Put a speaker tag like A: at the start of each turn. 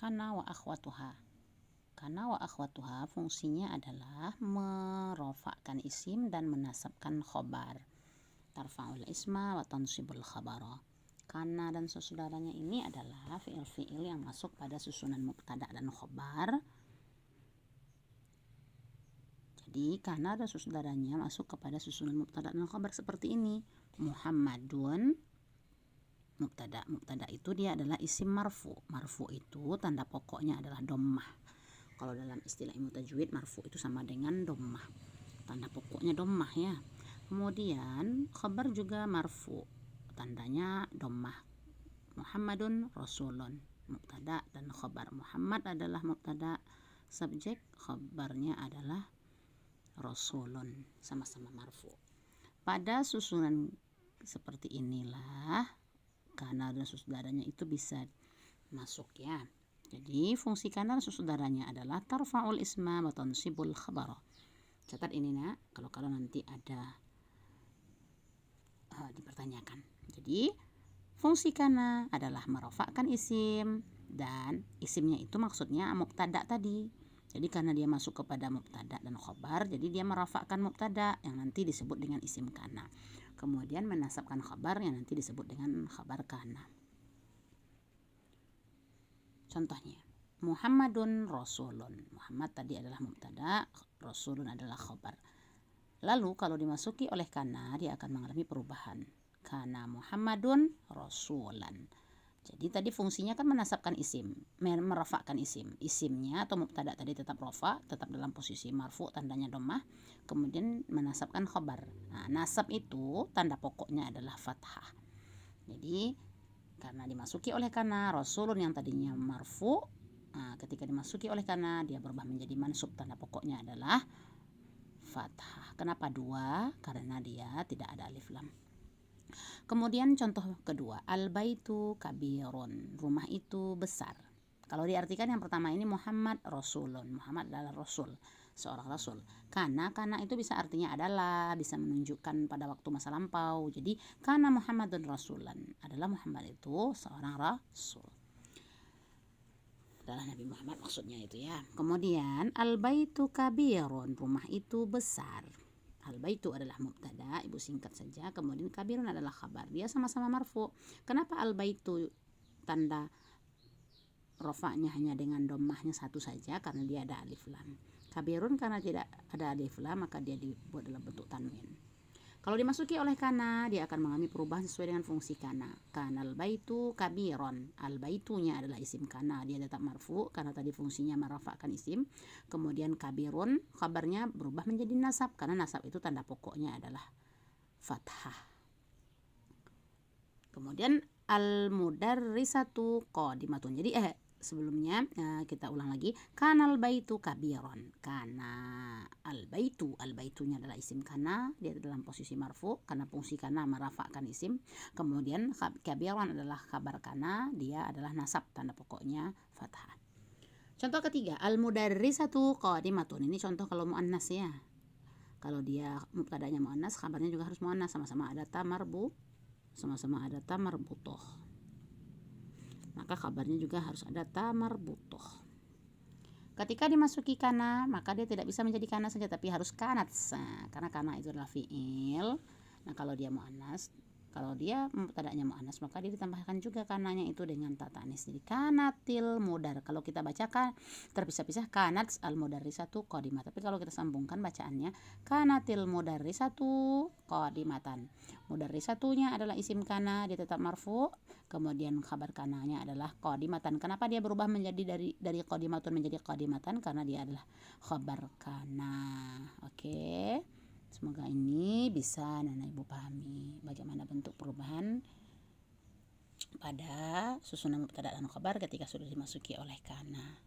A: kana wa akhwatuha. Kana wa akhwatuha fungsinya adalah merofakkan isim dan menasabkan khobar. Tarfa'ul isma wa tansibul khabara. Kana dan saudaranya ini adalah fiil-fiil yang masuk pada susunan mubtada dan khobar. Jadi kana dan saudaranya masuk kepada susunan mubtada dan khobar seperti ini. Muhammadun mubtada. Mubtada itu dia adalah isim marfu. Marfu itu tanda pokoknya adalah dhammah. Kalau dalam istilah ilmu tajwid, marfu itu sama dengan dhammah. Tanda pokoknya dhammah ya. Kemudian khabar juga marfu. Tandanya dhammah. Muhammadun rasulun. Mubtada dan khabar. Muhammad adalah mubtada, subjek, khabarnya adalah rasulun, sama-sama marfu. Pada susunan seperti inilah kana dan saudaranya itu bisa masuk ya. Jadi fungsi kana dan saudaranya adalah tarfa'ul isma wa tansibul khabara. Catat ini nak, kalau nanti ada dipertanyakan. Jadi fungsi kana adalah merofakkan isim, dan isimnya itu maksudnya mubtada tadi. Jadi karena dia masuk kepada mubtada dan khobar, jadi dia merofakkan mubtada yang nanti disebut dengan isim kana. Kemudian menasabkan khabar yang nanti disebut dengan khabar kana. Contohnya, Muhammadun rasulun. Muhammad tadi adalah mubtada, rasulun adalah khabar. Lalu kalau dimasuki oleh kana, dia akan mengalami perubahan. Kana Muhammadun rasulan. Jadi tadi fungsinya kan menasabkan isim, merofakkan isim. Isimnya atau mubtada tadi tetap rofa, tetap dalam posisi marfu, tandanya dhammah. Kemudian menasabkan khabar. Nah, nasab itu tanda pokoknya adalah fathah. Jadi karena dimasuki oleh kana, rasulun yang tadinya marfu, ketika dimasuki oleh kana dia berubah menjadi mansub, tanda pokoknya adalah fathah. Kenapa 2? Karena dia tidak ada alif lam. Kemudian contoh kedua, al-baitu kabirun. Rumah itu besar. Kalau diartikan yang pertama ini Muhammad rasulun. Muhammad adalah rasul, seorang rasul. Kana itu bisa artinya adalah, bisa menunjukkan pada waktu masa lampau. Jadi kana Muhammadun rasulan, adalah Muhammad itu seorang rasul. Adalah Nabi Muhammad maksudnya itu ya. Kemudian al-baitu kabirun. Rumah itu besar. Al-baitu adalah mubtada, ibu singkat saja. Kemudian kabirun adalah khabar. Dia sama-sama marfu. Kenapa al-baitu tanda rofaknya hanya dengan dhammahnya satu saja? Karena dia ada alif lam. Kabirun karena tidak ada alif lam, maka dia dibuat dalam bentuk tanwin. Kalau dimasuki oleh kana, dia akan mengalami perubahan sesuai dengan fungsi kana. Kanal baitu kabiron. Al baitunya adalah isim kana, dia tetap marfu karena tadi fungsinya merofakkan isim. Kemudian kabirun, kabarnya berubah menjadi nasab karena nasab itu tanda pokoknya adalah fathah. Kemudian al mudarrisatu qadimatun. Jadi sebelumnya kita ulang lagi. Kanal baitu kabiron. Kana al baitunya adalah isim kana, dia dalam posisi marfu karena fungsi kana merafakkan isim. Kemudian kabiron adalah kabar kana, dia adalah nasab, tanda pokoknya fathah. Contoh ketiga, al mudarrisatu qadimatun. Ini contoh kalau muannas ya. Kalau dia mubtadanya muannas, kabarnya juga harus muannas, sama-sama ada ta marbutoh. Maka kabarnya juga harus ada ta marbutoh. Ketika dimasuki kana, maka dia tidak bisa menjadi kana saja, tapi harus kanat. Karena kana itu adalah fiil. Nah, kalau dia muannas, kalau dia mubtadanya muannas, maka dia ditambahkan juga kananya itu dengan ta tanis. Jadi kanatil mudar. Kalau kita bacakan terpisah-pisah, kanat al mudarrisatu qadimah. Tapi kalau kita sambungkan bacaannya kanatil mudarrisatu qadimatan. Mudarrisatunya adalah isim kana, dia tetap marfu. Kemudian kabar kananya adalah qadimatan. Kenapa dia berubah menjadi dari qadimatun menjadi qadimatan? Karena dia adalah khabar kana. Oke. Semoga ini bisa Nana Ibu pahami bagaimana bentuk perubahan pada susunan mubtada dan khabar ketika sudah dimasuki oleh kana.